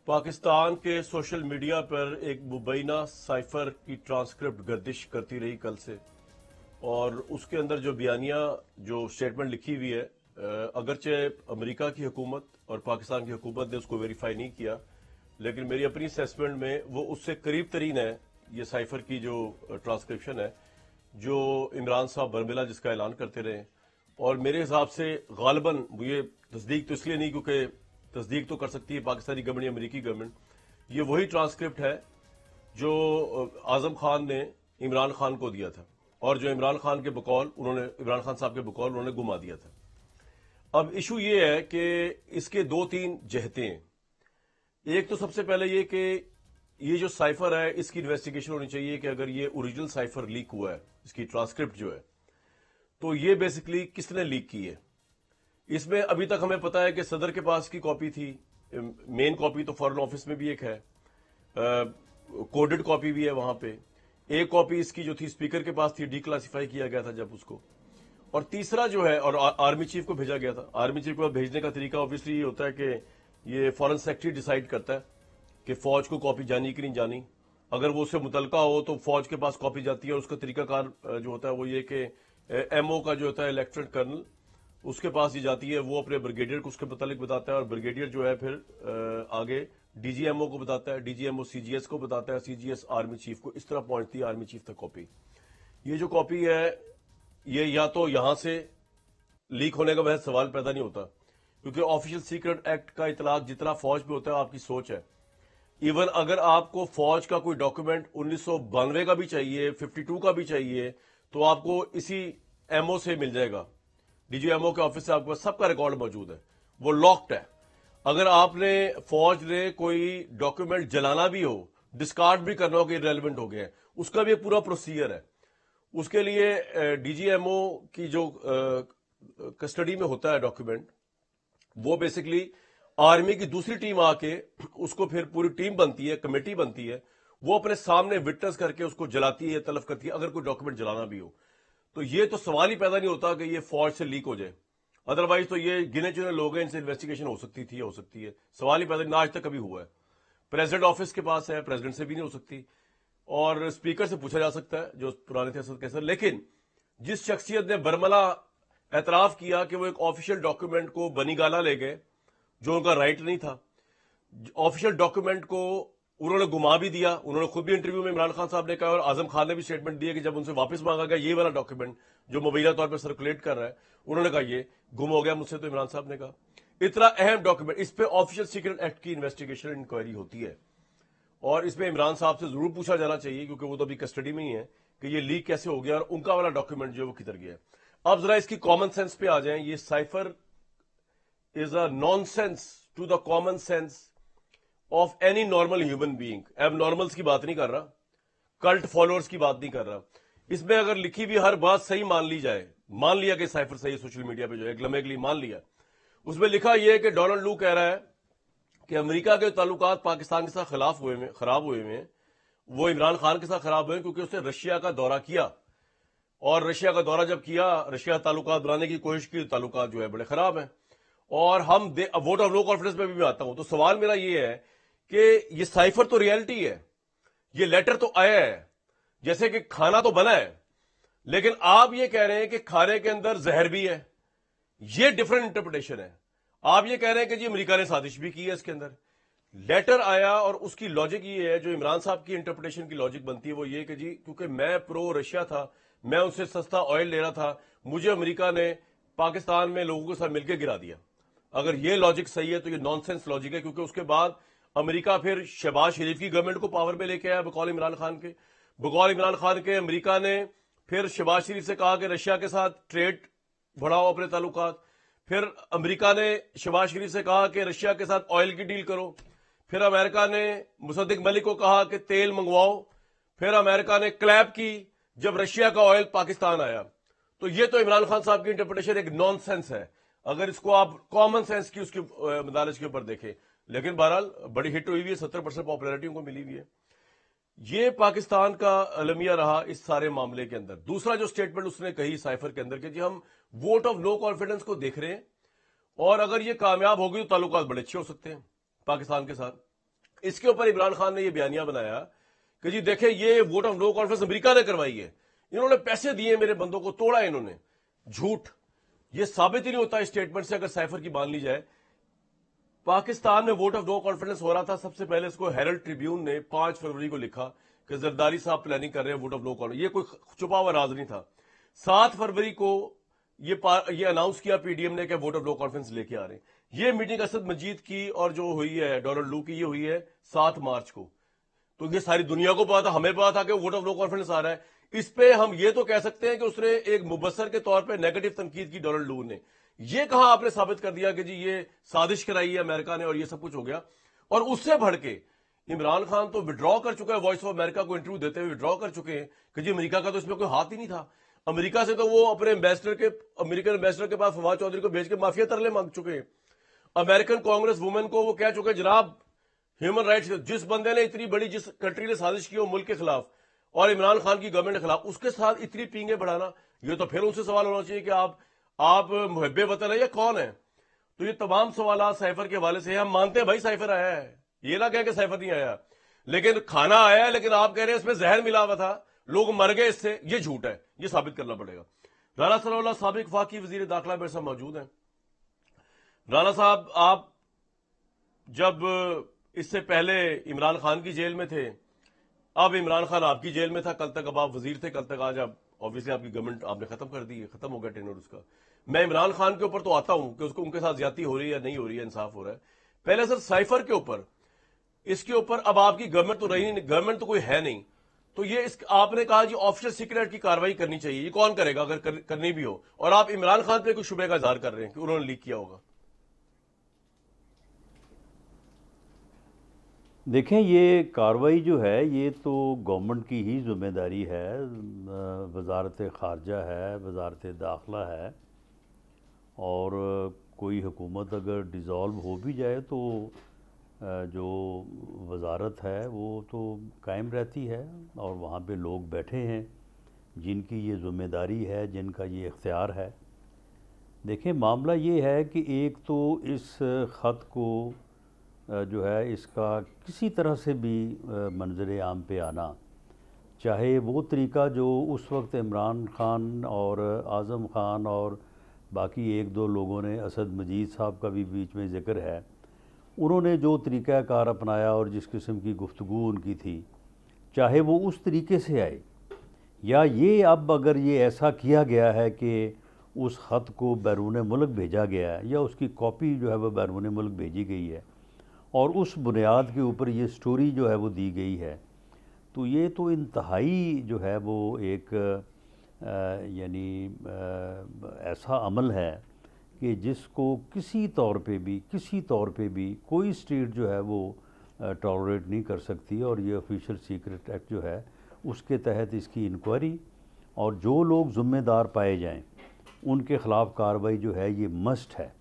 पाकिस्तान के social media पर एक मुबैना साइफर की ट्रांसक्रिप्ट गर्दिश करती रही कल से। और उसके अंदर जो बयानिया जो स्टेटमेंट लिखी हुई है, अगरचे अमेरिका की हुकूमत और पाकिस्तान की हुकूमत ने उसको वेरीफाई नहीं किया, लेकिन मेरी अपनी असेसमेंट में वो उससे करीब तरीन है। ये साइफर की जो ट्रांसक्रिप्शन है जो इमरान साहब बरमिला जिसका ऐलान करते रहे, और मेरे हिसाब से गालिबन ये तस्दीक तो इसलिए नहीं क्योंकि तस्दीक तो कर सकती है पाकिस्तानी गवर्नमेंट या अमेरिकी गवर्नमेंट, ये वही ट्रांसक्रिप्ट है जो आजम खान ने इमरान खान को दिया था और जो इमरान खान के बकौल उन्होंने इमरान खान साहब के बकौल उन्होंने गुमा दिया था। अब इशू ये है कि इसके दो तीन जहतें हैं। एक तो सबसे पहले ये कि ये जो साइफर है इसकी इन्वेस्टिगेशन होनी चाहिए कि अगर ये ओरिजिनल साइफर लीक हुआ है, इसकी ट्रांसक्रिप्ट जो है, तो ये बेसिकली किसने लीक की है। इसमें अभी तक हमें पता है कि सदर के पास की कॉपी थी, मेन कॉपी तो फॉरेन ऑफिस में भी एक है, कोडेड कॉपी भी है वहां पे। एक कॉपी इसकी जो थी स्पीकर के पास थी, डीक्लासिफाई किया गया था जब उसको। और तीसरा जो है, और आर्मी चीफ को भेजा गया था। आर्मी चीफ को भेजने का तरीका ऑब्वियसली ये होता है कि ये फॉरेन सेक्रेटरी डिसाइड करता है कि फौज को कॉपी जानी कि नहीं जानी। अगर वो उससे मुतलका हो तो फौज के पास कॉपी जाती है, और उसका तरीकाकार जो होता है वो ये कि एमओ का जो होता है लेफ्टिनेंट कर्नल, उसके पास ये जाती है, वो अपने ब्रिगेडियर को उसके मुतालिक बताता है, और ब्रिगेडियर जो है फिर आगे डीजीएमओ को बताता है, डीजीएमओ सीजीएस को बताता है, सीजीएस आर्मी चीफ को। इस तरह पहुंचती है आर्मी चीफ तक कॉपी। ये जो कॉपी है ये या तो यहां से लीक होने का वह सवाल पैदा नहीं होता, क्योंकि ऑफिशियल सीक्रेट एक्ट का इतलाक जितना फौज में होता है आपकी सोच है। इवन अगर आपको फौज का कोई डॉक्यूमेंट 1992 का भी चाहिए, 52 का भी चाहिए, तो आपको इसी एमओ से मिल जाएगा। डीजीएमओ के ऑफिस से आपके पास सबका रिकॉर्ड मौजूद है, वो लॉक्ड है। अगर आपने फौज ने कोई डॉक्यूमेंट जलाना भी हो, डिस्कार्ड भी करना हो कि इरेलीवेंट हो गया है, उसका भी एक पूरा प्रोसीजर है। उसके लिए डीजीएमओ की जो कस्टडी में होता है डॉक्यूमेंट, वो बेसिकली आर्मी की दूसरी टीम आके उसको, फिर पूरी टीम बनती है, कमेटी बनती है, वो अपने सामने विटनेस करके उसको जलाती है, तलब करती है, अगर कोई डॉक्यूमेंट जलाना भी हो। तो ये तो सवाल ही पैदा नहीं होता कि ये फौज से लीक हो जाए। अदरवाइज तो ये गिने चुने लोग हैं, इनसे इन्वेस्टिगेशन हो सकती थी, हो सकती है। सवाल ही पैदा नहीं, आज तक कभी हुआ है। प्रेसिडेंट ऑफिस के पास है, प्रेसिडेंट से भी नहीं हो सकती, और स्पीकर से पूछा जा सकता है जो पुराने थे असद कैसर। लेकिन जिस शख्सियत ने बरमला एतराफ किया कि वो एक ऑफिशियल डॉक्यूमेंट को बनीगाला ले गए, जो उनका राइट नहीं था, ऑफिशियल डॉक्यूमेंट को उन्होंने गुमा भी दिया। उन्होंने खुद भी इंटरव्यू में इमरान खान साहब ने कहा, और आजम खान ने भी स्टेटमेंट दिया कि जब उनसे वापस मांगा गया ये वाला डॉक्यूमेंट जो मुबैना तौर पर सर्कुलेट कर रहा है, उन्होंने कहा ये गुम हो गया मुझसे। तो इमरान साहब ने कहा इतना अहम डॉक्यूमेंट, इस पर ऑफिशियल सीक्रेट एक्ट की इन्वेस्टिगेशन इंक्वायरी होती है, और इसमें इमरान साहब से जरूर पूछा जाना चाहिए, क्योंकि वो तो अभी कस्टडी में ही है, कि ये लीक कैसे हो गया और उनका वाला डॉक्यूमेंट जो है वो किधर गया। अब जरा इसकी कॉमन सेंस पे आ जाएं। ये cipher is a nonsense to the common sense of any normal human being. अब नॉर्मल्स की बात नहीं कर रहा, कल्ट फॉलोअर्स की बात नहीं कर रहा। इसमें अगर लिखी हुई हर बात सही मान ली जाए, मान लिया कि साइफर सही सोशल मीडिया पे जो है एक लम्हे के लिए मान लिया, उसमें लिखा यह है कि डोनाल्ड लू कह रहा है कि अमेरिका के ताल्लुकात पाकिस्तान के साथ खराब हुए हैं, वो इमरान खान के साथ खराब हुए क्योंकि उसने रशिया का दौरा किया, और रशिया का दौरा जब किया, रशिया ताल्लुकात बनाने की कोशिश की, ताल्लुकात जो है बड़े खराब हैं। और हम वोट ऑफ नो कॉन्फिडेंस में भी आता हूं। तो सवाल मेरा ये है कि ये साइफर तो रियलिटी है, ये लेटर तो आया है, जैसे कि खाना तो बना है, लेकिन आप ये कह रहे हैं कि खाने के अंदर जहर भी है। ये डिफरेंट इंटरप्रिटेशन है। आप ये कह रहे हैं कि जी अमेरिका ने साजिश भी की है। इसके अंदर लेटर आया, और उसकी लॉजिक ये है, जो इमरान साहब की इंटरप्रिटेशन की लॉजिक बनती है वो ये कि जी क्योंकि मैं प्रो रशिया था, मैं उससे सस्ता ऑयल ले रहा था, मुझे अमेरिका ने पाकिस्तान में लोगों के साथ मिलकर गिरा दिया। अगर ये लॉजिक सही है तो ये नॉनसेंस लॉजिक है, क्योंकि उसके बाद अमेरिका फिर शहबाज शरीफ की गवर्नमेंट को पावर में लेके आया बकौल इमरान खान के। अमेरिका ने फिर शहबाज शरीफ से कहा कि रशिया के साथ ट्रेड बढ़ाओ अपने ताल्लुकात। फिर अमेरिका ने शहबाज शरीफ से कहा कि रशिया के साथ ऑयल की डील करो। फिर अमेरिका ने मुसद्दिक मलिक को कहा कि तेल मंगवाओ। फिर अमेरिका ने क्लैप की जब रशिया का ऑयल पाकिस्तान आया। तो ये तो इमरान खान साहब की इंटरप्रिटेशन एक नॉनसेंस है, अगर इसको आप कॉमन सेंस की उसकी मदारिज के ऊपर देखें। लेकिन बहरहाल बड़ी हिट हुई हुई है, 70% पॉपुलैरिटी उनको मिली हुई है। ये पाकिस्तान का अलमिया रहा इस सारे मामले के अंदर। दूसरा जो स्टेटमेंट उसने कही साइफर के अंदर कि जी हम वोट ऑफ नो कॉन्फिडेंस को देख रहे हैं, और अगर ये कामयाब होगी तो ताल्लुकात बड़े अच्छे हो सकते हैं पाकिस्तान के साथ। इसके ऊपर इमरान खान ने यह बयानिया बनाया कि जी देखें, ये vote of no confidence America ने करवाई है, इन्होंने पैसे दिए, मेरे बंदों को तोड़ा इन्होंने। झूठ। ये साबित ही नहीं होता इस स्टेटमेंट से, अगर साइफर की मान ली जाए। पाकिस्तान में वोट ऑफ नो कॉन्फिडेंस हो रहा था, सबसे पहले इसको हेरल्ड ट्रिब्यून ने 5 फरवरी को लिखा कि जरदारी साहब प्लानिंग कर रहे हैं वोट ऑफ नो कॉन्फिडेंस। ये कोई छुपा हुआ राज नहीं था। 7 फरवरी को ये अनाउंस किया पीडीएम ने कि वोट ऑफ नो कॉन्फिडेंस लेके आ रहे हैं। ये मीटिंग असद मजीद की और जो हुई है डोनाल्ड लू की, ये हुई है 7 मार्च को। तो ये सारी दुनिया को पता था, हमें पता था कि वोट ऑफ नो कॉन्फिडेंस आ रहा है। इस पे हम ये तो कह सकते हैं कि उसने एक मुबस्सर के तौर पे नेगेटिव तनकीद की डोनाल्ड लू ने। ये कहां आपने साबित कर दिया कि जी ये साजिश कराई है अमेरिका ने और ये सब कुछ हो गया। और उससे बढ़ के इमरान खान तो विड्रॉ कर चुका है, वॉइस ऑफ अमेरिका को इंटरव्यू देते हुए विड्रॉ कर चुके हैं कि जी अमेरिका का तो इसमें कोई हाथ ही नहीं था। अमेरिका से तो वो अपने अमेरिकन एम्बेसडर के पास फवाद चौधरी को भेज के माफिया तरले मांग चुके हैं। अमेरिकन कांग्रेस वुमेन को वो कह चुके हैं, जनाब ह्यूमन राइट्स, जिस बंदे ने इतनी बड़ी, जिस कंट्री ने साजिश की हो मुल्क के खिलाफ और इमरान खान की गवर्नमेंट के खिलाफ, उसके साथ इतनी पींगे बढ़ाना, ये तो फिर उनसे सवाल होना चाहिए कि आप मुहब्बे वतन है या कौन है। तो ये तमाम सवाल साइफर के हवाले से हम मानते हैं भाई साइफर आया है, ये ना कह के साइफर नहीं आया, लेकिन खाना आया है, लेकिन आप कह रहे हैं इसमें जहर मिला हुआ था, लोग मर गए इससे, ये झूठ है, ये साबित करना पड़ेगा। राना सलाउल्लाह साबिक वफाकी वजीर दाखिला मेरे साथ मौजूद हैं। राना साहब, आप जब इससे पहले इमरान खान की जेल में थे, अब इमरान खान आपकी जेल में था, कल तक अब आप वजीर थे, कल तक आज आप ऑब्वियसली आपकी गवर्नमेंट आपने खत्म कर दी है, खत्म हो गया टेन्योर उसका। मैं इमरान खान के ऊपर तो आता हूं कि उसको उनके साथ ज्यादती हो रही है या नहीं हो रही है, इंसाफ हो रहा है। पहले सर साइफर के ऊपर, इसके ऊपर अब आपकी गवर्नमेंट तो रही नहीं, गवर्नमेंट तो कोई है नहीं, तो ये आपने कहा जी ऑफिशियल सीक्रेट की कार्रवाई करनी चाहिए, ये कौन करेगा अगर करनी भी हो, और आप इमरान खान पे कुछ शुबे का इजहार कर रहे हैं कि उन्होंने लीक किया होगा। देखें, ये कार्रवाई जो है ये तो गवर्नमेंट की ही ज़िम्मेदारी है, वजारत ख़ारजा है, वजारत दाखिला है, और कोई हुकूमत अगर डिज़ोल्व हो भी जाए तो जो वजारत है वो तो कायम रहती है, और वहाँ पे लोग बैठे हैं जिनकी ये ज़िम्मेदारी है, जिनका ये इख्तियार है। देखें, मामला ये है कि एक तो इस ख़त को जो है इसका किसी तरह से भी मंजर आम पे आना, चाहे वो तरीका जो उस वक्त इमरान खान और आज़म खान और बाकी एक दो लोगों ने, असद मजीद साहब का भी बीच में ज़िक्र है, उन्होंने जो तरीक़ाकार अपनाया और जिस किस्म की गुफ्तगू उनकी थी, चाहे वो उस तरीके से आए, या ये अब अगर ये ऐसा किया गया है कि उस ख़त को बैरून मुल्क भेजा गया है या उसकी कॉपी जो है वह बैरून मुल्क भेजी गई है और उस बुनियाद के ऊपर ये स्टोरी जो है वो दी गई है, तो ये तो इंतहाई जो है वो एक यानी ऐसा अमल है कि जिसको किसी तौर पे भी कोई स्टेट जो है वो टॉलरेट नहीं कर सकती। और ये ऑफिशियल सीक्रेट एक्ट जो है उसके तहत इसकी इंक्वायरी और जो लोग ज़िम्मेदार पाए जाएं उनके ख़िलाफ़ कार्रवाई जो है ये मस्ट है,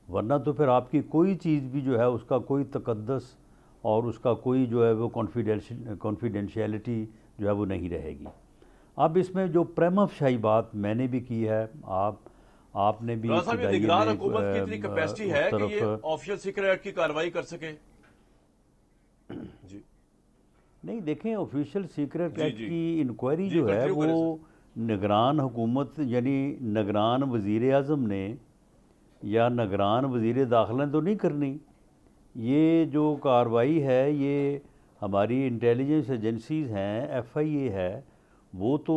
वरना तो फिर आपकी कोई चीज़ भी जो है उसका कोई तकद्दस और उसका कोई जो है वो कॉन्फिडेंशियलिटी जो है वो नहीं रहेगी। अब इसमें जो प्रेमअफशाही बात मैंने भी की है, आपने भी निगरान हुकूमत की इतनी कैपेसिटी है कि ये ऑफिशियल सीक्रेट एक्ट की कार्रवाई कर सके? जी नहीं, देखें, ऑफिशियल सीक्रेट एक्ट की इंक्वायरी जो है वो निगरान हुकूमत यानी निगरान वज़ीर आज़म ने या निगरान वज़ीर दाखिला ने तो नहीं करनी। ये जो कार्रवाई है ये हमारी इंटेलिजेंस एजेंसीज़ हैं, FIA है, वो तो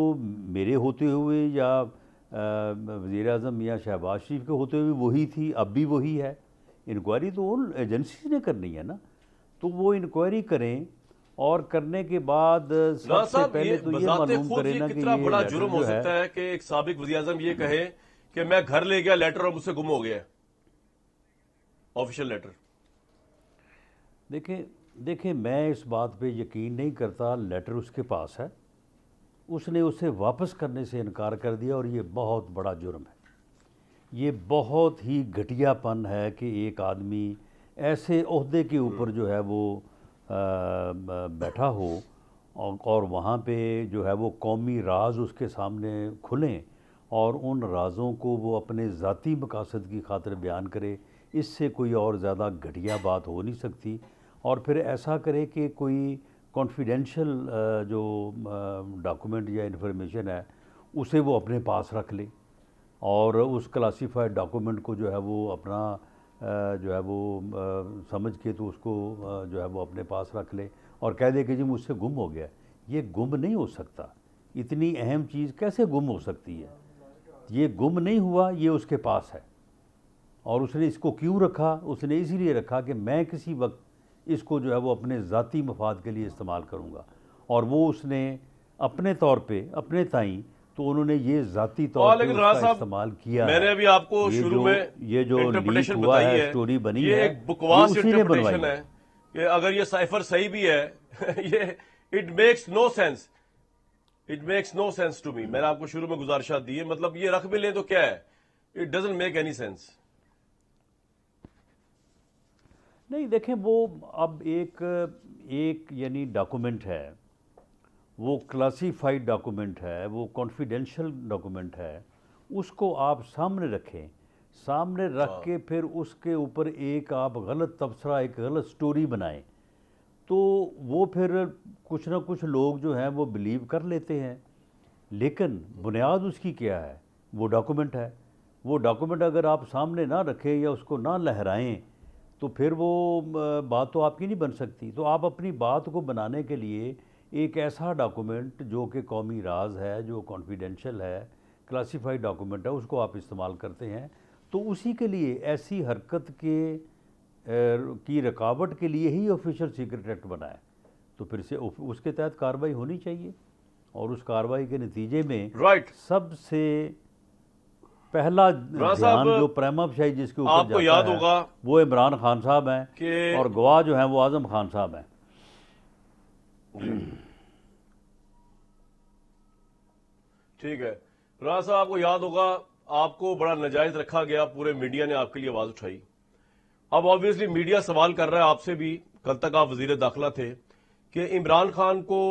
मेरे होते हुए या वज़ीर आज़म या शहबाज शरीफ के होते हुए वही थी, अब भी वही है। इंक्वायरी तो उन एजेंसीज़ ने करनी है ना, तो वो इंक्वायरी करें और करने के बाद सबसे पहले तो ये मालूम करें ना कि कितना बड़ा ये जुर्म हो सकता है कि एक साबिक वज़ीर आज़म ये कहे कि मैं घर ले गया लेटर और मुझसे गुम हो गया ऑफिशियल लेटर। देखें, मैं इस बात पे यकीन नहीं करता। लेटर उसके पास है, उसने उसे वापस करने से इनकार कर दिया, और ये बहुत बड़ा जुर्म है। ये बहुत ही घटियापन है कि एक आदमी ऐसे ओहदे के ऊपर जो है वो बैठा हो और वहाँ पे जो है वो कौमी राज उसके सामने खुलें और उन राज़ों को वो अपने ज़ाती मकासद की खातिर बयान करे। इससे कोई और ज़्यादा घटिया बात हो नहीं सकती। और फिर ऐसा करे कि कोई कॉन्फिडेंशियल जो डॉक्यूमेंट या इन्फॉर्मेशन है उसे वो अपने पास रख ले, और उस क्लासिफाइड डॉक्यूमेंट को जो है वो अपना जो है वो समझ के तो उसको जो है वो अपने पास रख ले और कह दे कि जी मुझसे गुम हो गया। ये गुम नहीं हो सकता, इतनी अहम चीज़ कैसे गुम हो सकती है? ये गुम नहीं हुआ, ये उसके पास है। और उसने इसको क्यों रखा? उसने इसीलिए रखा कि मैं किसी वक्त इसको जो है वो अपने ज़ाती मफाद के लिए इस्तेमाल करूँगा, और वो उसने अपने तौर पे अपने ताई तो उन्होंने ये ज़ाती तौर पे लेकिन राणा उसका साहब, इस्तेमाल किया मैंने है। अभी आपको शुरू में ये जो लीक इंटरप्रिटेशन हुआ बताई है, है, स्टोरी बनी ये है, एक ये बकवास उसी ने बनवाई इंटरप्रिटेशन है। है कि अगर ये साइफर सही भी है ये it makes no sense, it makes no sense to me. मैंने आपको शुरू में गुजारिशात दी है, मतलब ये रख भी लें तो क्या है, it doesn't make any sense. नहीं देखें, वो अब एक यानी डॉक्यूमेंट है, वो क्लासीफाइड डॉक्यूमेंट है, वो कॉन्फिडेंशियल डॉक्यूमेंट है, उसको आप सामने रखें, सामने रख के फिर उसके ऊपर एक आप गलत तबसरा, एक गलत स्टोरी बनाएं, तो वो फिर कुछ ना कुछ लोग जो हैं वो बिलीव कर लेते हैं। लेकिन बुनियाद उसकी क्या है? वो डॉक्यूमेंट है। वो डॉक्यूमेंट अगर आप सामने ना रखें या उसको ना लहराएं तो फिर वो बात तो आपकी नहीं बन सकती। तो आप अपनी बात को बनाने के लिए एक ऐसा डॉक्यूमेंट जो कि कौमी राज है, जो कॉन्फिडेंशियल है, क्लासिफाइड डॉक्यूमेंट है, उसको आप इस्तेमाल करते हैं, तो उसी के लिए ऐसी हरकत की रुकावट के लिए ही ऑफिशियल सीक्रेट एक्ट बना है। तो फिर से उसके तहत कार्रवाई होनी चाहिए, और उस कार्रवाई के नतीजे में सबसे पहला ध्यान जो प्राइमाफाई जिसके ऊपर आपको जाता याद है होगा वो इमरान खान साहब हैं, कि और गवाह जो हैं वो आजम खान साहब हैं। ठीक है राणा साहब, आपको याद होगा आपको बड़ा नाजायज रखा गया, पूरे मीडिया ने आपके लिए आवाज उठाई। अब ऑब्वियसली मीडिया सवाल कर रहा है आपसे भी, कल तक आप वजीर दाखिला थे, कि इमरान खान को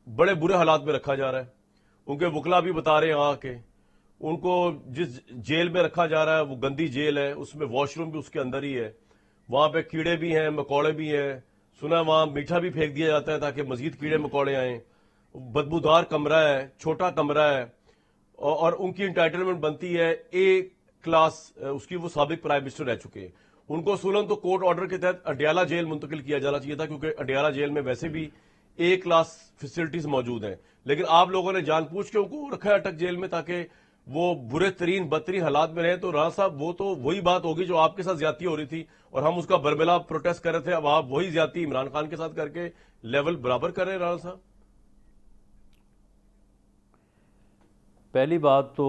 बड़े बुरे हालात में रखा जा रहा है। उनके वकला भी बता रहे हैं आके, उनको जिस जेल में रखा जा रहा है वो गंदी जेल है, उसमें वॉशरूम भी उसके अंदर ही है, वहां पे कीड़े भी हैं, मकोड़े भी हैं, सुना वहां मीठा भी फेंक दिया जाता है ताकि मजीद कीड़े मकोड़े आए, बदबूदार कमरा है, छोटा कमरा है, और उनकी इंटाइटलमेंट बनती है ए क्लास। उसकी वो साबिक प्राइम मिनिस्टर रह चुके हैं, उनको सुलन तो कोर्ट ऑर्डर के तहत अडियाला जेल मुंतकिल किया जाना चाहिए था, क्योंकि अडियाला जेल में वैसे भी ए क्लास फैसिलिटीज मौजूद हैं। लेकिन आप लोगों ने जानबूझ के उनको रखा है अटक जेल में ताकि वो बुरे तरीन बदतरीन हालात में रहे। तो राणा साहब, वो तो वही बात होगी जो आपके साथ ज्यादती हो रही थी और हम उसका बरमिला प्रोटेस्ट कर रहे थे, अब आप वही ज्यादती इमरान खान के साथ करके लेवल बराबर कर रहे हैं। राणा साहब, पहली बात तो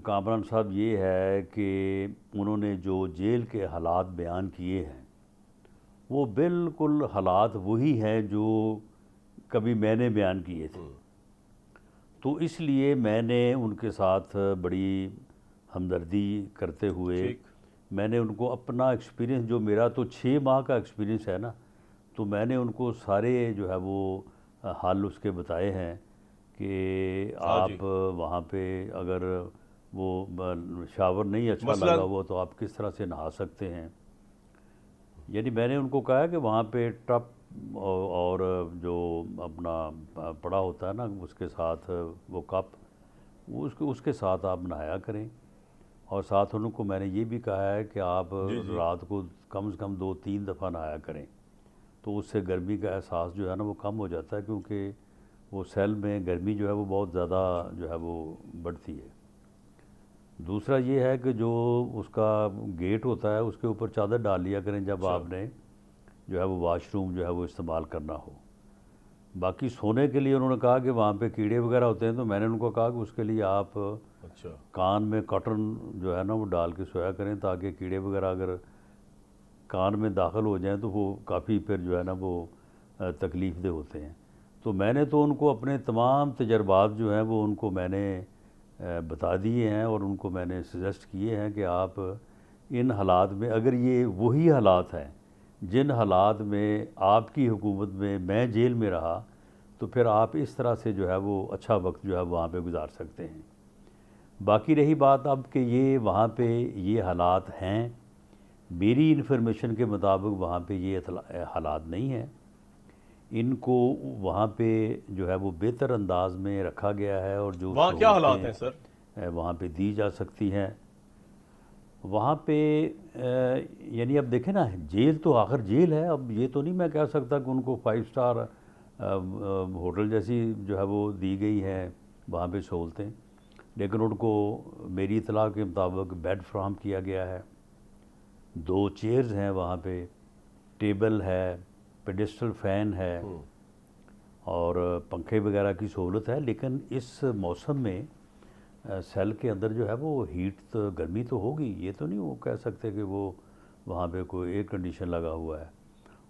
कामरान साहब ये है कि उन्होंने जो जेल के हालात बयान किए हैं वो बिल्कुल हालात वही हैं जो कभी मैंने बयान किए थे। तो इसलिए मैंने उनके साथ बड़ी हमदर्दी करते हुए मैंने उनको अपना एक्सपीरियंस, जो मेरा तो 6 माह का एक्सपीरियंस है ना, तो मैंने उनको सारे जो है वो हाल उसके बताए हैं कि आप वहाँ पे अगर वो शावर नहीं अच्छा लगा हुआ तो आप किस तरह से नहा सकते हैं। यानी मैंने उनको कहा कि वहाँ पे टप और जो अपना पड़ा होता है ना उसके साथ वो कप, उसके साथ आप नहाया करें। और साथ उनको मैंने ये भी कहा है कि आप रात को कम से कम 2-3 दफ़ा नहाया करें, तो उससे गर्मी का एहसास जो है ना वो कम हो जाता है, क्योंकि वो सेल में गर्मी जो है वो बहुत ज़्यादा जो है वो बढ़ती है। दूसरा ये है कि जो उसका गेट होता है उसके ऊपर चादर डाल लिया करें जब आपने जो है वो वॉशरूम जो है वो इस्तेमाल करना हो। बाकी सोने के लिए उन्होंने कहा कि वहाँ पे कीड़े वगैरह होते हैं, तो मैंने उनको कहा कि उसके लिए आप कान में कॉटन जो है ना वो डाल के सोया करें, ताकि कीड़े वगैरह अगर कान में दाखिल हो जाएं तो वो काफ़ी फिर जो है ना वो तकलीफ़ दे होते हैं। तो मैंने तो उनको अपने तमाम तजर्बात जो हैं वो उनको मैंने बता दिए हैं, और उनको मैंने सजेस्ट किए हैं कि आप इन हालात में, अगर ये वही हालात हैं जिन हालात में आपकी हुकूमत में मैं जेल में रहा, तो फिर आप इस तरह से जो है वो अच्छा वक्त जो है वहाँ पे गुजार सकते हैं। बाकी रही बात अब कि ये वहाँ पे ये हालात हैं, मेरी इन्फॉर्मेशन के मुताबिक वहाँ पे ये हालात नहीं हैं। इनको वहाँ पे जो है वो बेहतर अंदाज में रखा गया है और जो वहां क्या हालात हैं सर? सहूलतें वहाँ पे दी जा सकती हैं वहाँ पे यानी अब देखें ना, जेल तो आखिर जेल है। अब ये तो नहीं मैं कह सकता कि उनको 5 स्टार होटल जैसी जो है वो दी गई है वहाँ पे सहूलतें, लेकिन उनको मेरी इतला के मुताबिक बेड फ्राहम किया गया है, 2 चेयर्स हैं वहाँ पे, टेबल है, पेडिस्टल फ़ैन है और पंखे वगैरह की सहूलत है। लेकिन इस मौसम में सेल के अंदर जो है वो हीट तो गर्मी तो होगी, ये तो नहीं वो कह सकते कि वो वहाँ पे कोई एयर कंडीशन लगा हुआ है।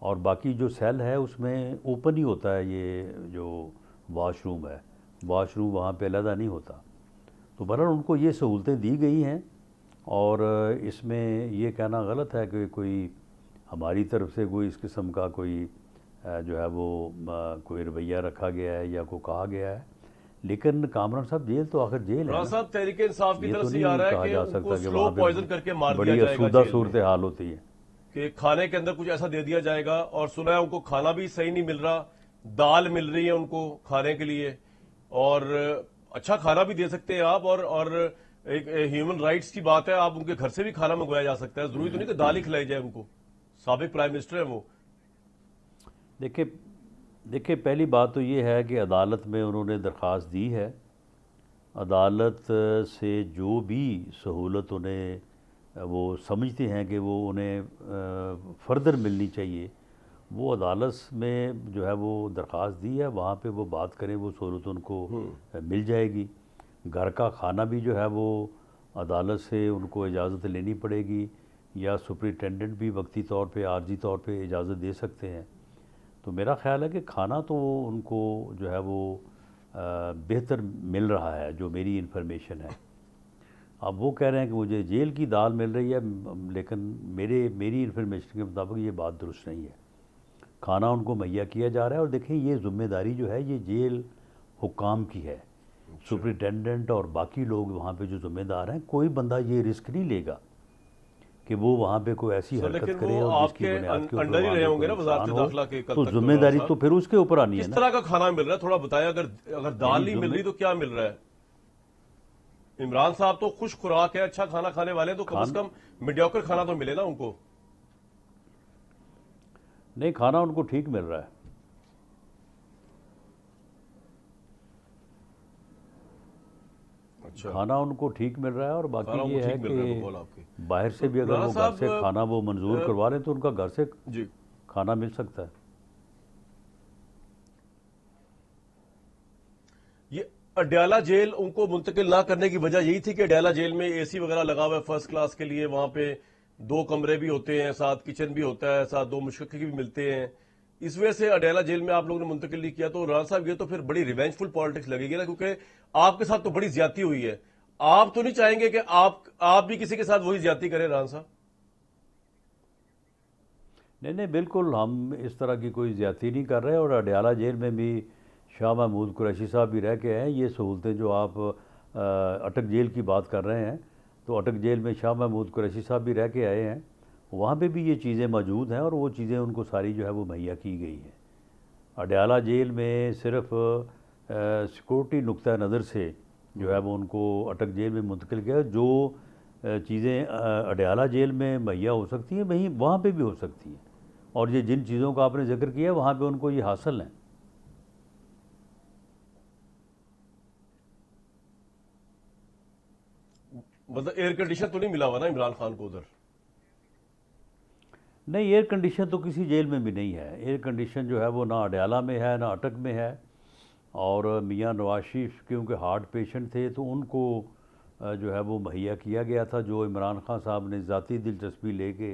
और बाकी जो सेल है उसमें ओपन ही होता है, ये जो वॉशरूम है, वॉशरूम वहाँ पे अलहदा नहीं होता। तो बहरहाल उनको ये सहूलतें दी गई हैं और इसमें ये कहना गलत है कि कोई हमारी तरफ से कोई इस किस्म का कोई जो है वो कोई रवैया रखा गया है या को कहा गया है। लेकिन कामरान साहब जेल तो आखिर जेल है राणा ना, साहब, तहरीके इंसाफ की ये तरफ तो से ये आ नहीं रहा है कहा कि जा उनको सकता कि स्लो वहाँ पे पॉइजन करके मार दिया बड़ी जाएगा आसूदा जेल सूरत में, हाल होती है। कि खाने के अंदर कुछ ऐसा दे दिया जाएगा। और सुना है उनको खाना भी सही नहीं मिल रहा, दाल मिल रही है उनको खाने के लिए, और अच्छा खाना भी दे सकते हैं आप। और एक ह्यूमन राइट्स की बात है, आप उनके घर से भी खाना मंगवाया जा सकता है, जरूरी तो नहीं कि दाल ही खिलाई जाए उनको। साबिक प्राइम मिनिस्टर है वो। देखिए देखिए पहली बात तो ये है कि अदालत में उन्होंने दरख्वास्त दी है। अदालत से जो भी सहूलत उन्हें वो समझते हैं कि वो उन्हें फ़र्दर मिलनी चाहिए, वो अदालत में जो है वो दरख्वास्त दी है, वहाँ पे वो बात करें, वो सहूलत उनको मिल जाएगी। घर का खाना भी जो है वो अदालत से उनको इजाज़त लेनी पड़ेगी या सुपरिटेंडेंट भी वक्ती तौर पे आर्जी तौर पे इजाज़त दे सकते हैं। तो मेरा ख़्याल है कि खाना तो उनको जो है वो बेहतर मिल रहा है, जो मेरी इन्फॉर्मेशन है। अब वो कह रहे हैं कि मुझे जेल की दाल मिल रही है, लेकिन मेरी इन्फॉर्मेशन के मुताबिक ये बात दुरुस्त नहीं है। खाना उनको मुहैया किया जा रहा है। और देखें, ये ज़िम्मेदारी जो है ये जेल हुकाम की है। सुपरिटेंडेंट और बाकी लोग वहाँ पे जो ज़िम्मेदार हैं, कोई बंदा ये रिस्क नहीं लेगा कि वो वहाँ पे कोई ऐसी सर हरकत लेकिन करे वो और जिसकी आपके बुनियाद के ऊपर अंडर ही वहाँ रहे पे होंगे कोई ना नुकसान वजारत हो, दाखिला के कल तो तक। जिम्मेदारी तो फिर उसके ऊपर आनी है किस ना। तरह का खाना मिल रहा है थोड़ा बताएं। अगर दाल नहीं मिल रही तो क्या मिल रहा है? इमरान साहब तो खुश खुराक है, अच्छा खाना खाने वाले हैं, तो कम से कम मीडियोकर खाना तो मिले ना उनको। नहीं, खाना उनको ठीक मिल रहा है। अच्छा, खाना उनको ठीक मिल रहा है। और बाकी खाना उनको ये है ठीक मिल रहा है बकौल कि आपके। बाहर से भी अगर राणा वो घर साहब, से खाना वो मंजूर करवा लें तो उनका घर से जी, खाना मिल सकता है। ये अडयाला जेल उनको मुंतकिल ना करने की वजह यही थी कि अडयाला जेल में एसी वगैरह लगा हुआ है फर्स्ट क्लास के लिए, वहां पे 2 कमरे भी होते हैं, साथ किचन भी होता है, साथ 2 मुशक्की भी मिलते हैं। इस वजह से अडयाला जेल में आप लोगों ने मुंतकिल नहीं किया। तो राणा साहब, ये तो फिर बड़ी रिवेंजफुल पॉलिटिक्स लगेगी ना, क्योंकि आपके साथ तो बड़ी ज्यादती हुई है। आप तो नहीं चाहेंगे कि आप भी किसी के साथ वही ज्यादती करें राणा साहब? नहीं नहीं, बिल्कुल हम इस तरह की कोई ज़्यादती नहीं कर रहे। और अडयाला जेल में भी शाह महमूद कुरैशी साहब भी रह के हैं। ये सहूलतें जो आप अटक जेल की बात कर रहे हैं, तो अटक जेल में शाह महमूद कुरैशी साहब भी रह के आए हैं, वहाँ पे भी ये चीज़ें मौजूद हैं और वो चीज़ें उनको सारी जो है वो मुहैया की गई हैं। अडयाला जेल में सिर्फ सिक्योरिटी नुक्ता नज़र से जो है वो उनको अटक जेल में मुंतकिल किया। जो चीज़ें अडयाला जेल में मुहैया हो सकती हैं वहीं वहाँ पे भी हो सकती हैं। और ये जिन चीज़ों का आपने जिक्र किया वहाँ पे उनको ये हासिल हैं। मतलब एयर कंडीशन तो नहीं मिला हुआ ना इमरान खान को उधर? नहीं, एयर कंडीशन तो किसी जेल में भी नहीं है। एयर कंडीशन जो है वो ना अडयाला में है ना अटक में है। और मियाँ नवाज शरीफ क्योंकि हार्ट पेशेंट थे तो उनको जो है वो मुहैया किया गया था, जो इमरान खान साहब ने ज़ाती दिलचस्पी लेके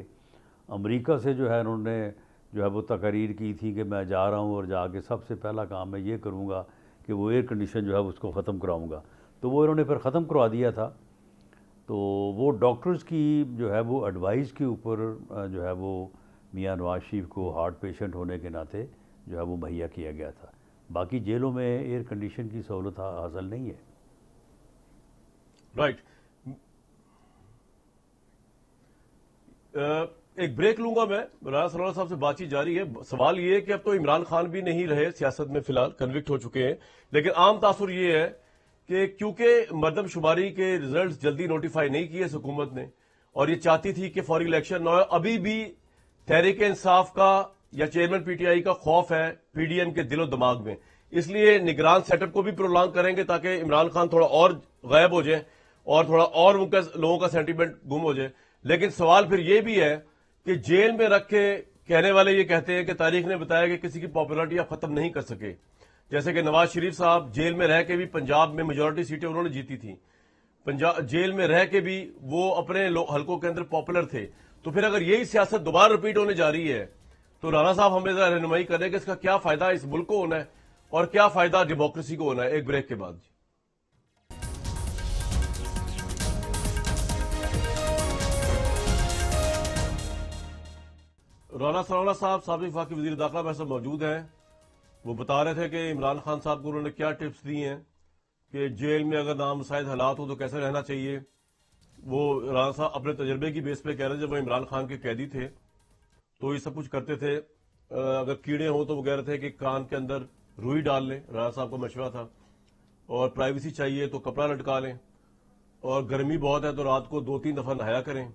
अमेरिका से जो है उन्होंने जो है वो तकरीर की थी कि मैं जा रहा हूँ और जाके सबसे पहला काम मैं ये करूँगा कि वो एयर कंडीशन जो है उसको ख़त्म कराऊँगा। तो वो इन्होंने फिर ख़त्म करवा दिया था। तो वो डॉक्टर्स की जो है वो एडवाइस के ऊपर जो है वो मियाँ नवाज शरीफ को हार्ट पेशेंट होने के नाते जो है वो मुहैया किया गया था। बाकी जेलों में एयर कंडीशन की सहूलत हासिल नहीं है। राइट। एक ब्रेक लूंगा मैं। राना सरोवर साहब से बातचीत जारी है। सवाल ये है कि अब तो इमरान खान भी नहीं रहे सियासत में, फिलहाल कन्विक्ट हो चुके हैं, लेकिन आम तासुर ये है कि क्योंकि मरदमशुमारी के रिजल्ट जल्दी नोटिफाई नहीं किए इस हुकूमत ने, और ये चाहती थी कि फौरी इलेक्शन न हो, अभी भी तहरीक इंसाफ का या चेयरमैन पीटीआई का खौफ है पीडीएम के दिलो दिमाग में, इसलिए निगरान सेटअप को भी प्रोलॉन्ग करेंगे ताकि इमरान खान थोड़ा और गायब हो जाए और थोड़ा और उनका लोगों का सेंटीमेंट गुम हो जाए। लेकिन सवाल फिर यह भी है कि जेल में रख के कहने वाले ये कहते हैं कि तारीख ने बताया कि किसी की पॉपुलरिटी आप खत्म नहीं कर सके, जैसे कि नवाज शरीफ साहब जेल में रह के भी पंजाब में मेजोरिटी सीटें उन्होंने जीती थी, पंजाब जेल में रह के भी वो अपने हलकों के अंदर पॉपुलर थे। तो फिर अगर यही सियासत दोबारा रिपीट होने जा रही है तो राणा साहब हमें जरा रहनुमाई करें कि इसका क्या फायदा इस मुल्क को होना है और क्या फायदा डेमोक्रेसी को होना है। एक ब्रेक के बाद राणा सरोवर साहब साबिक वफाकी वजीर दाखिला में सब मौजूद हैं। वो बता रहे थे कि इमरान खान साहब को उन्होंने क्या टिप्स दी हैं कि जेल में अगर नामुसाइद हालात हो तो कैसे रहना चाहिए। वो राणा साहब अपने तजर्बे की बेस पे कह रहे थे, जब वो इमरान खान के कैदी थे तो ये सब कुछ करते थे। अगर कीड़े हों तो वो कह रहे थे कि कान के अंदर रुई डाल लें, राणा साहब का मशवरा था, और प्राइवेसी चाहिए तो कपड़ा लटका लें, और गर्मी बहुत है तो रात को 2-3 दफा नहाया करें,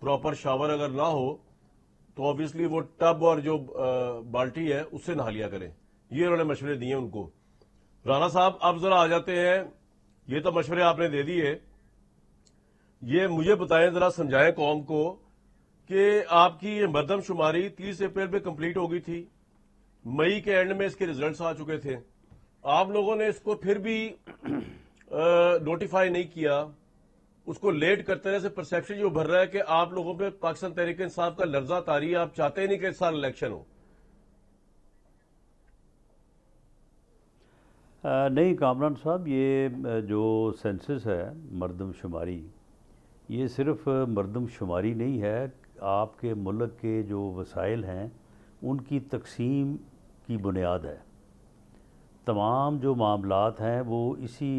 प्रॉपर शावर अगर ना हो तो ऑब्वियसली वो टब और जो बाल्टी है उससे नहा लिया करें। ये उन्होंने मशवरे दिए उनको। राणा साहब अब जरा आ जाते हैं, ये तो मशवरे आपने दे दिए, ये मुझे बताएं जरा, समझाएं कौम को कि आपकी ये मरदमशुमारी 30 अप्रैल पे कंप्लीट हो गई थी, मई के एंड में इसके रिजल्ट्स आ चुके थे, आप लोगों ने इसको फिर भी नोटिफाई नहीं किया, उसको लेट करते रहे से परसेप्शन जो भर रहा है कि आप लोगों पे पाकिस्तान तहरीक इंसाफ का लर्जा तारी है, आप चाहते ही नहीं कि इस साल इलेक्शन हो। नहीं कामरान साहब, ये जो सेंसस है मरदमशुमारी, ये सिर्फ मरदमशुमारी नहीं है, आपके मुल्क के जो वसाइल हैं उनकी तकसीम की बुनियाद है। तमाम जो मामलात हैं वो इसी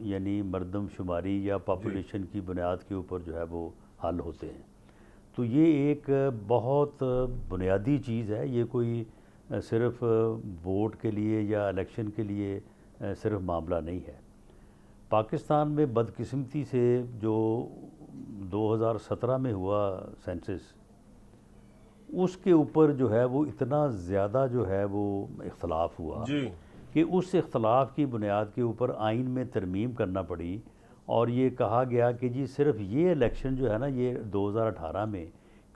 यानी मरदमशुमारी या पॉपुलेशन की बुनियाद के ऊपर जो है वो हल होते हैं। तो ये एक बहुत बुनियादी चीज़ है, ये कोई सिर्फ वोट के लिए या इलेक्शन के लिए सिर्फ मामला नहीं है। पाकिस्तान में बदकिस्मती से जो 2017 में हुआ सेंसस, उसके ऊपर जो है वो इतना ज़्यादा जो है वो इख्तलाफ हुआ जी। कि उस इख्तलाफ की बुनियाद के ऊपर आइन में तरमीम करना पड़ी, और ये कहा गया कि जी सिर्फ ये इलेक्शन जो है ना ये 2018 में,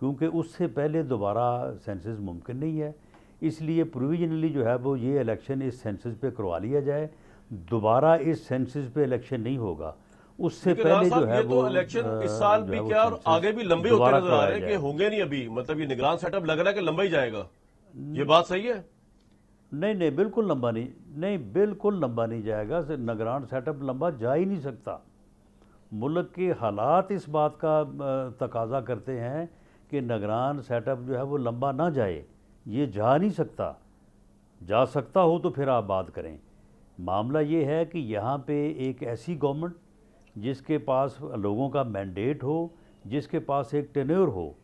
क्योंकि उससे पहले दोबारा सेंसस मुमकिन नहीं है, इसलिए प्रोविजनली जो है वो ये इलेक्शन इस सेंसस पे करवा लिया जाए, दोबारा इस सेंसस पे इलेक्शन नहीं होगा। उससे पहले जो है वो इलेक्शन इस साल भी क्या और आगे भी लंबे होते नजर आ रहे हैं कि होंगे नहीं अभी, मतलब ये निगरान सेटअप लग रहा है कि लंबा ही जाएगा, ये बात सही है? नहीं नहीं, बिल्कुल लंबा नहीं, नहीं बिल्कुल लंबा नहीं जाएगा, निगरान सेटअप लंबा जा ही नहीं सकता। मुल्क के हालात इस बात का तकाजा करते हैं कि निगरान सेटअप जो है वो लंबा ना जाए, ये जा नहीं सकता। जा सकता हो तो फिर आप बात करें। मामला ये है कि यहाँ पे एक ऐसी गवर्नमेंट जिसके पास लोगों का मैंडेट हो, जिसके पास एक टेन्योर हो,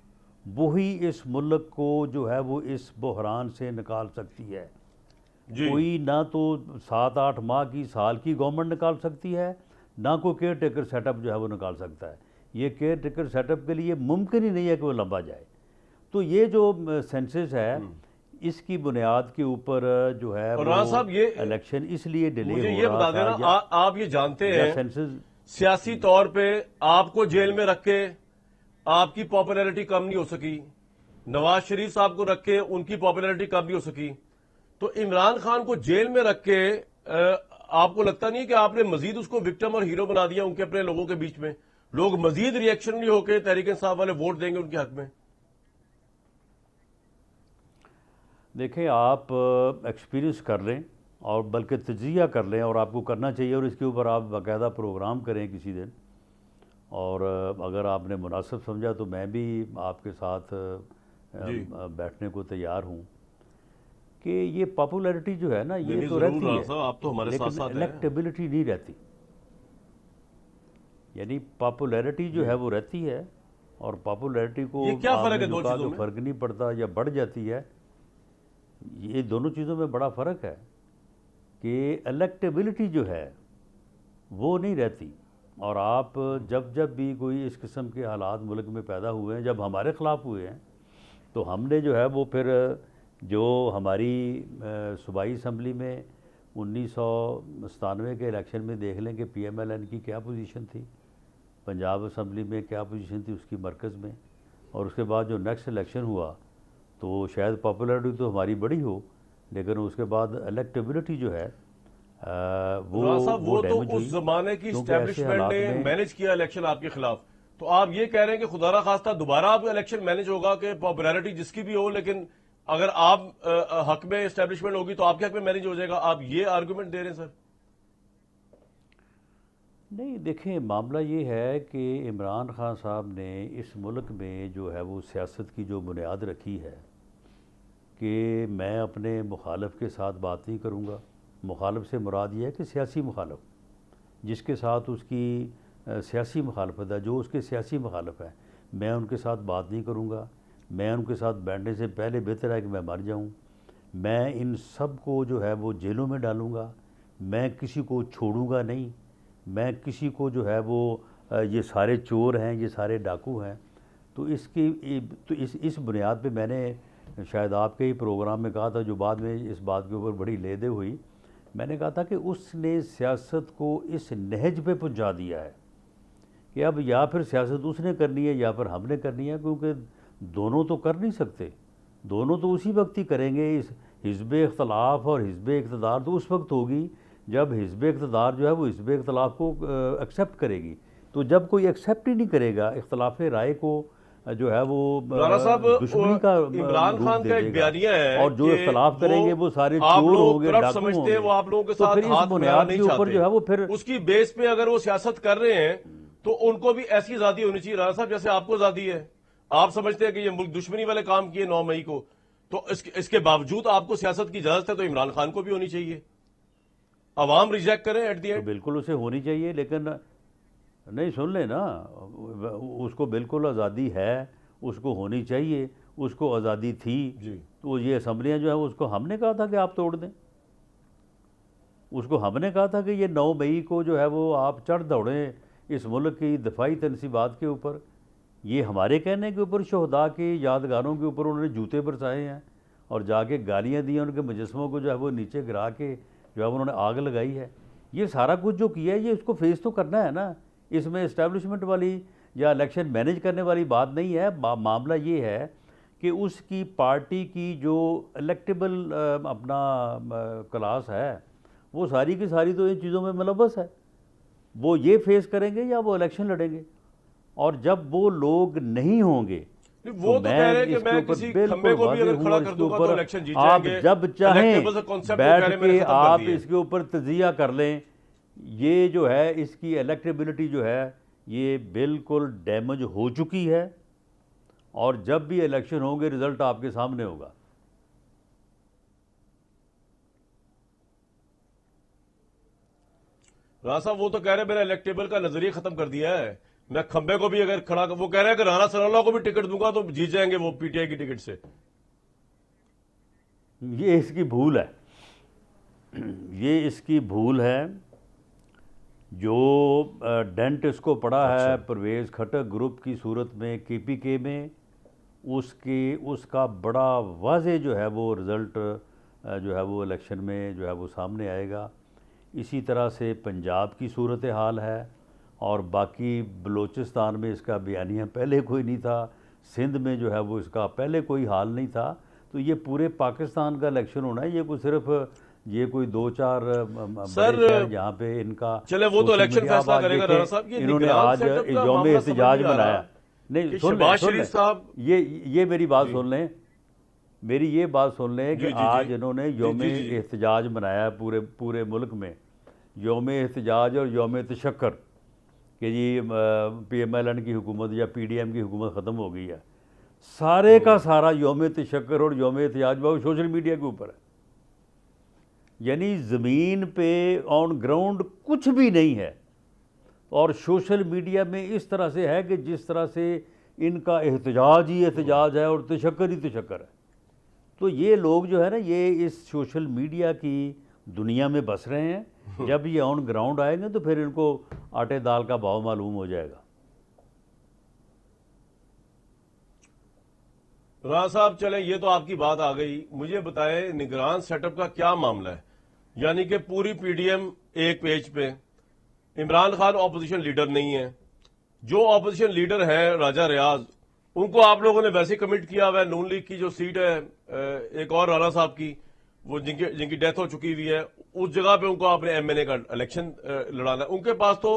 वही इस मुल्क को जो है वो इस बहरान से निकाल सकती है। कोई ना तो 7-8 माह की, साल की गवर्नमेंट निकाल सकती है, ना कोई केयर टेकर सेटअप जो है वो निकाल सकता है। ये केयर टेकर सेटअप के लिए मुमकिन ही नहीं है कि वो लंबा जाए। तो ये जो सेंसस है इसकी बुनियाद के ऊपर जो है वो साहब ये इलेक्शन इसलिए डिले हो रहा था। ये बता देना, आप ये जानते हैं सेंसस सियासी तौर पे आपको जेल में रख के आपकी पॉपुलैरिटी कम नहीं हो सकी, नवाज शरीफ साहब को रख के उनकी पॉपुलैरिटी कम नहीं हो सकी, तो इमरान खान को जेल में रख के आपको लगता नहीं कि आपने मजीद उसको विक्टिम और हीरो बना दिया उनके अपने लोगों के बीच में? लोग मजीद रिएक्शन नहीं होकर तहरीक इंसाफ वाले वोट देंगे उनके हक में। देखें, आप एक्सपीरियंस कर लें और बल्कि तजिया कर लें, और आपको करना चाहिए, और इसके ऊपर आप बाकायदा प्रोग्राम करें किसी दिन, और अगर आपने मुनासिब समझा तो मैं भी आपके साथ बैठने को तैयार हूँ कि ये पॉपुलैरिटी जो है ना ये तो रहती है, आप तो हमारे साथ साथ हैं। इलेक्टेबिलिटी नहीं रहती। यानी पॉपुलैरिटी जो है वो रहती है, और पॉपुलैरिटी को ये क्या आपने फर्क है जो दो कहा चीजों कि में? फ़र्क नहीं पड़ता या बढ़ जाती है, ये दोनों चीज़ों में बड़ा फ़र्क है कि इलेक्टेबिलिटी जो है वो नहीं रहती। और आप जब जब भी कोई इस किस्म के हालात मुल्क में पैदा हुए हैं, जब हमारे ख़िलाफ़ हुए हैं, तो हमने जो है वो फिर जो हमारी सूबाई असम्बली में 1997 के इलेक्शन में देख लें कि PMLN की क्या पोजीशन थी, पंजाब असम्बली में क्या पोजीशन थी उसकी मरकज़ में, और उसके बाद जो नेक्स्ट इलेक्शन हुआ तो शायद पॉपुलैरिटी तो हमारी बड़ी हो, लेकिन उसके बाद इलेक्टेबिलिटी जो है राणा साहब, वो तो डैमेज उस हुई, जमाने की क्योंकि ऐसे स्टैब्लिशमेंट हालात ने में मैनेज किया इलेक्शन आपके खिलाफ। तो आप ये कह रहे हैं कि खुदा खास्ता दोबारा आप इलेक्शन मैनेज होगा कि पॉपुलैरिटी जिसकी भी हो, लेकिन अगर आप हक में स्टैब्लिशमेंट होगी तो आपके हक में मैनेज हो जाएगा, आप ये आर्गुमेंट दे रहे हैं सर? नहीं, देखें, मामला ये है कि इमरान खान साहब ने इस मुल्क में जो है वो सियासत की जो बुनियाद रखी है कि मैं अपने मुखालफ के साथ बात नहीं करूँगा। मुखालफ से मुराद ये है कि सियासी मुखालफ, जिसके साथ उसकी सियासी मुखालफत है, जो उसके सियासी मुखालफ है, मैं उनके साथ बात नहीं करूँगा। मैं उनके साथ बैठने से पहले बेहतर है कि मैं मर जाऊँ। मैं इन सब को जो है वो जेलों में डालूँगा। मैं किसी को छोड़ूंगा नहीं। मैं किसी को जो है वो ये सारे चोर हैं, ये सारे डाकू हैं। तो इस बुनियाद पे मैंने शायद आपके ही प्रोग्राम में कहा था, जो बाद में इस बात के ऊपर बड़ी लेदे हुई, मैंने कहा था कि उसने सियासत को इस नहज पे पहुंचा दिया है कि अब या फिर सियासत उसने करनी है या फिर हमने करनी है, क्योंकि दोनों तो कर नहीं सकते। दोनों तो उसी वक्त ही करेंगे। इस हिज़्ब इख्तलाफ और हिज़्ब इक़्तिदार तो उस वक्त होगी जब हिज़्ब इक़्तिदार जो है वो हिज़्ब इख्तलाफ को एक्सेप्ट करेगी। तो जब कोई एक्सेप्ट ही नहीं करेगा इख्तलाफ राय को, जो है वो राणा साहब, दुश्मनी का इमरान रूप खान दे का एक देगा, बयानिया है और जो कि इख्तलाफ करेंगे वो सारे आप चोर लोग होंगे, करप्ट डाकू समझते हैं, होंगे। वो आप लोगों के तो साथ फिर इस हाथ मिलाना बुनियाद नहीं के ऊपर जो है वो फिर चाहते। उसकी बेस पे अगर वो सियासत कर रहे हैं तो उनको भी ऐसी आजादी होनी चाहिए राणा साहब जैसे आपको आजादी है। आप समझते हैं कि ये मुल्क दुश्मनी वाले काम किए 9 मई को, तो इसके बावजूद आपको सियासत की इजाजत है, तो इमरान खान को भी होनी चाहिए। अवाम रिजेक्ट करें एट दी तो एंड। बिल्कुल उसे होनी चाहिए, लेकिन नहीं, सुन ले ना, उसको बिल्कुल आज़ादी है, उसको होनी चाहिए, उसको आज़ादी थी। जी। तो ये असम्बलियाँ जो है उसको हमने कहा था कि आप तोड़ दें। उसको हमने कहा था कि ये 9 मई को जो है वो आप चढ़ दौड़ें इस मुल्क की दफाई तनसीबात के ऊपर। ये हमारे कहने के ऊपर शहदा की यादगारों के ऊपर उन्होंने जूते बरसाए हैं और जाके गालियाँ दी हैं, उनके मुजस्मों को जो है वो नीचे गिरा के जो है उन्होंने आग लगाई है। ये सारा कुछ जो किया है ये उसको फेस तो करना है ना। इसमें इस्टेब्लिशमेंट वाली या इलेक्शन मैनेज करने वाली बात नहीं है। मामला ये है कि उसकी पार्टी की जो इलेक्टेबल अपना क्लास है वो सारी की सारी तो इन चीज़ों में मुलव्वस है। वो ये फेस करेंगे या वो इलेक्शन लड़ेंगे, और जब वो लोग नहीं होंगे वो तो तो कह रहे हैं कि इसके मैं ऊपर किसी बिल्कुल खंबे को भी वाज़ेह अगर हूँ खड़ा और कर इसके दूंगा तो ऊपर इलेक्शन जीत आप जाएंगे। जब चाहें इलेक्टेबल कॉन्सेप्ट बैठ कह रहे मैंने के खत्म कर आप दिए। इसके ऊपर तजिया कर लें। ये जो है इसकी इलेक्टेबिलिटी जो है ये बिल्कुल डैमेज हो चुकी है, और जब भी इलेक्शन होंगे रिजल्ट आपके सामने होगा। राणा साहब, वो तो कह रहे हैं मैंने इलेक्टेबल का नजरिया खत्म कर दिया है। मैं खंबे को भी अगर खड़ा, वो कह रहे हैं कि राणा सनाउल्लाह को भी टिकट दूंगा तो जीत जाएंगे वो पीटीआई की टिकट से। ये इसकी भूल है। ये इसकी भूल है। जो डेंट इसको पड़ा अच्छा। है परवेज़ खटक ग्रुप की सूरत में केपीके में, उसका बड़ा वाज़े जो है वो रिज़ल्ट जो है वो इलेक्शन में जो है वो सामने आएगा। इसी तरह से पंजाब की सूरत हाल है, और बाकी बलूचिस्तान में इसका बयानिया पहले कोई नहीं था, सिंध में जो है वो इसका पहले कोई हाल नहीं था। तो ये पूरे पाकिस्तान का इलेक्शन होना है। ये कोई सिर्फ ये कोई 2-4 बड़े शहर जहाँ पे इनका चले वो तो सोशल इलेक्शन मीडिया। फैसला आप आज करेगा देखें, राणा साहब। ये इन्होंने निगरान आज सेटअप का यौम मामला समझ एहतजाज नहीं आ रहा मनाया। नहीं, कि सुन शहबाज लें, शरीफ साहब, ये मेरी बात सुन लें, मेरी ये बात सुन लें कि जी, जी, आज जी। इन्होंने जी, यौम जी, जी। एहतजाज मनाया पूरे मुल्क में। यौम एहतजाज और यौम तशक्कर कि जी PMLN की हुकूमत या PDM की हुकूमत ख़त्म हो गई है। सारे का सारा यौम तशक्कर और यौम एहतजाज वो सोशल मीडिया के ऊपर है। यानी ज़मीन पे ऑन ग्राउंड कुछ भी नहीं है, और सोशल मीडिया में इस तरह से है कि जिस तरह से इनका एहतजाज ही एहतजाज है और तशक्कर ही तशक्कर है। तो ये लोग जो है ना, ये इस सोशल मीडिया की दुनिया में बस रहे हैं। जब ये ऑन ग्राउंड आएंगे तो फिर इनको आटे दाल का भाव मालूम हो जाएगा। राणा साहब, चले ये तो आपकी बात आ गई, मुझे बताएं निगरान सेटअप का क्या मामला है? यानी कि पूरी पीडीएम एक पेज पे, इमरान खान ऑपोजिशन लीडर नहीं है, जो ऑपोजिशन लीडर है राजा रियाज, उनको आप लोगों ने वैसे कमिट किया हुआ है। नून लीग की जो सीट है एक और राणा साहब की, वो जिनकी डेथ हो चुकी हुई है, उस जगह पे उनको आपने एमएनए का इलेक्शन लड़ाना है। उनके पास तो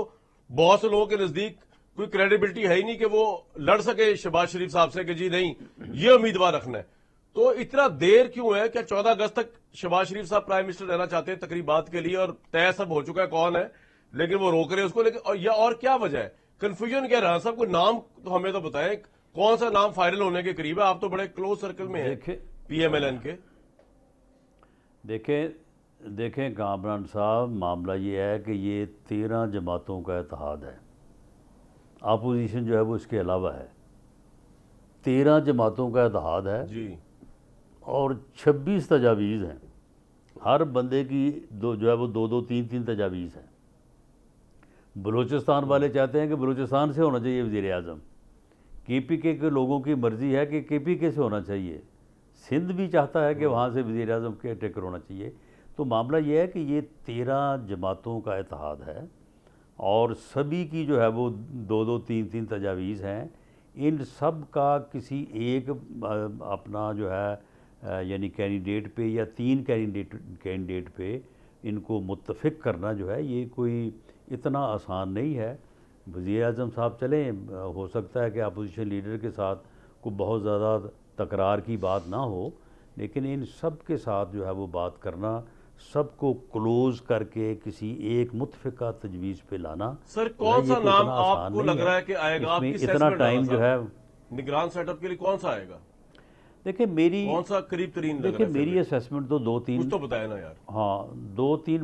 बहुत से लोगों के नजदीक कोई क्रेडिबिलिटी है ही नहीं कि वो लड़ सके शहबाज शरीफ साहब से कि जी नहीं ये उम्मीदवार रखना है। तो इतना देर क्यों है? क्या 14 अगस्त तक शहबाज शरीफ साहब प्राइम मिनिस्टर रहना चाहते हैं तकरीबात के लिए, और तय सब हो चुका है कौन है, लेकिन वो रोक रहे हैं उसको। लेकिन और क्या वजह है? कंफ्यूजन क्या रहा? साहब कोई नाम तो हमें तो बताएं, कौन सा नाम फाइनल होने के करीब है? आप तो बड़े क्लोज सर्कल में हैं पीएमएलएन के। देखें कामरान साहब, मामला ये है कि ये 13 जमातों का इत्तेहाद है। अपोजिशन जो है वो इसके अलावा है। 13 जमातों का इत्तेहाद है जी, और 26 तजावीज़ हैं। हर बंदे की जो है वो 2-2, 3-3 तजावीज़ हैं। बलूचिस्तान वाले चाहते हैं कि बलूचिस्तान से होना चाहिए वज़ीर आज़म। केपीके के लोगों की मर्ज़ी है कि केपीके से होना चाहिए। सिंध भी चाहता है कि वहाँ से वज़ीर आज़म के टेकर होना चाहिए। तो मामला ये है कि ये 13 जमातों का इत्तेहाद है और सभी की जो है वो 2-2, 3-3 तजावीज़ हैं। इन सब का किसी एक अपना जो है यानी कैंडिडेट पे या 3 कैंडिडेट पे इनको मुत्तफ़िक करना जो है, ये कोई इतना आसान नहीं है। वज़ीर आज़म साहब चलें, हो सकता है कि अपोजिशन लीडर के साथ को बहुत ज़्यादा तकरार की बात ना हो, लेकिन इन सब के साथ जो है वो बात करना, सबको क्लोज करके किसी एक मुतफ़िका तजवीज़ पे लाना। सर कौन सा नाम आपको लग रहा है कि आएगा? इसमें आपकी इतना टाइम जो है, निगरान सेटअप के लिए कौन सा आएगा? देखिए कौन सा करीब तरीन लग रहा है? मेरी असेसमेंट तो 2-3 कुछ तो बताया ना यार। हाँ, 2-3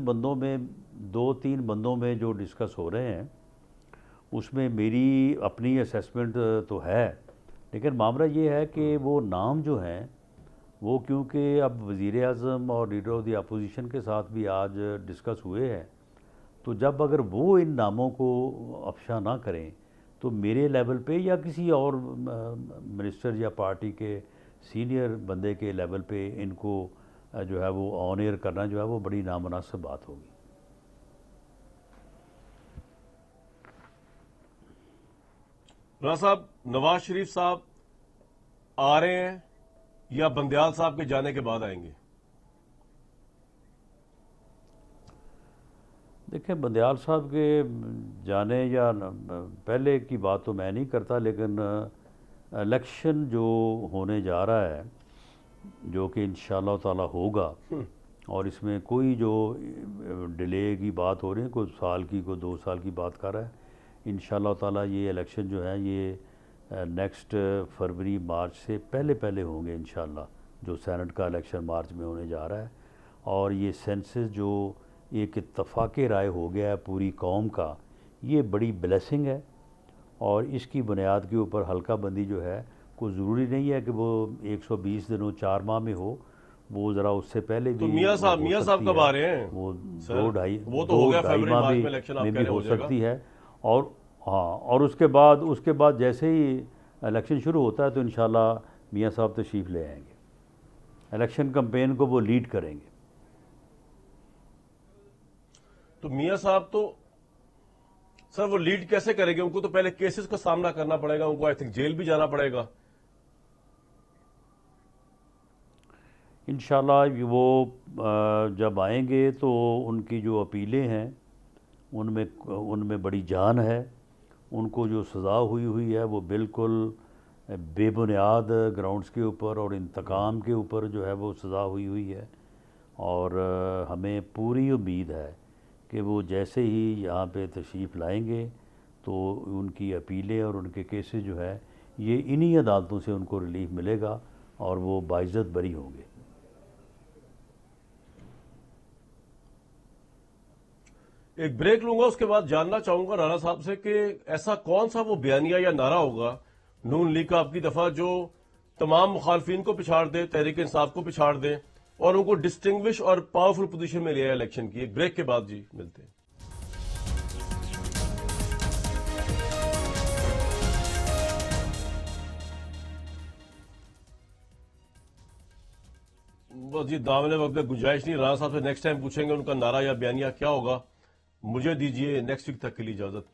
बंदों में जो डिस्कस हो रहे हैं उसमें मेरी अपनी असेसमेंट तो है। लेकिन मामला ये है कि वो नाम जो हैं वो, क्योंकि अब वज़ीर आज़म और लीडर ऑफ द अपोजिशन के साथ भी आज डिस्कस हुए हैं, तो जब अगर वो इन नामों को अफशा ना करें तो मेरे लेवल पे या किसी और मिनिस्टर या पार्टी के सीनियर बंदे के लेवल पे इनको जो है वो ऑन एयर करना जो है वो बड़ी नामुनासिब बात होगी। राणा साहब, नवाज शरीफ साहब आ रहे हैं या बंदयाल साहब के जाने के बाद आएंगे? देखिए, बंदयाल साहब के जाने या पहले की बात तो मैं नहीं करता, लेकिन इलेक्शन जो होने जा रहा है, जो कि इंशाअल्लाह ताला होगा, और इसमें कोई जो डिले की बात हो रही है, कोई साल की, कोई 2 साल की बात कर रहा है, इंशाअल्लाह ताला ये इलेक्शन जो है ये नेक्स्ट फरवरी मार्च से पहले होंगे इंशाअल्लाह। जो सेनेट का इलेक्शन मार्च में होने जा रहा है, और ये सेंसस जो एक इत्तफाक़ राय हो गया है पूरी कौम का, ये बड़ी ब्लेसिंग है। और इसकी बुनियाद के ऊपर हल्का बंदी जो है, कोई ज़रूरी नहीं है कि वो 120 दिनों 4 माह में हो, वो ज़रा उससे पहले तो भी मियाँ साहब कब आ रहे हैं? वो सर, 2-2.5 वो तो हो गया फरवरी माह मार्च में इलेक्शन आप में कह भी रहे हो हो जाएगा। सकती है। और हाँ, और उसके बाद जैसे ही इलेक्शन शुरू होता है तो इंशाल्लाह मियाँ साहब तशरीफ़ ले आएंगे। इलेक्शन कैंपेन को वो लीड करेंगे। तो मियाँ साहब तो सर वो लीड कैसे करेंगे? उनको तो पहले केसेस का सामना करना पड़ेगा, उनको आई थिंक जेल भी जाना पड़ेगा। इंशाल्लाह वो जब आएंगे तो उनकी जो अपीलें हैं उनमें बड़ी जान है। उनको जो सज़ा हुई है वो बिल्कुल बेबुनियाद ग्राउंड्स के ऊपर और इंतकाम के ऊपर जो है वो सज़ा हुई है। और हमें पूरी उम्मीद है कि वो जैसे ही यहाँ पे तशरीफ़ लाएंगे तो उनकी अपीलें और उनके केसेस जो है ये इन्हीं अदालतों से उनको रिलीफ मिलेगा और वो बाइज़्ज़त बरी होंगे। एक ब्रेक लूंगा, उसके बाद जानना चाहूंगा राणा साहब से कि ऐसा कौन सा वो बयानिया या नारा होगा नून लीग का आपकी दफा जो तमाम मुखालफिन को पिछाड़ दे, तहरीक इंसाफ को पिछाड़ दे और उनको डिस्टिंग्विश और पावरफुल पोजीशन में लिया इलेक्शन की। एक ब्रेक के बाद जी मिलते हैं। बस जी दामने वक्त में गुंजाइश नहीं। राणा साहब से नेक्स्ट टाइम पूछेंगे उनका नारा या बयानिया क्या होगा। मुझे दीजिए नेक्स्ट वीक तक के लिए इजाजत।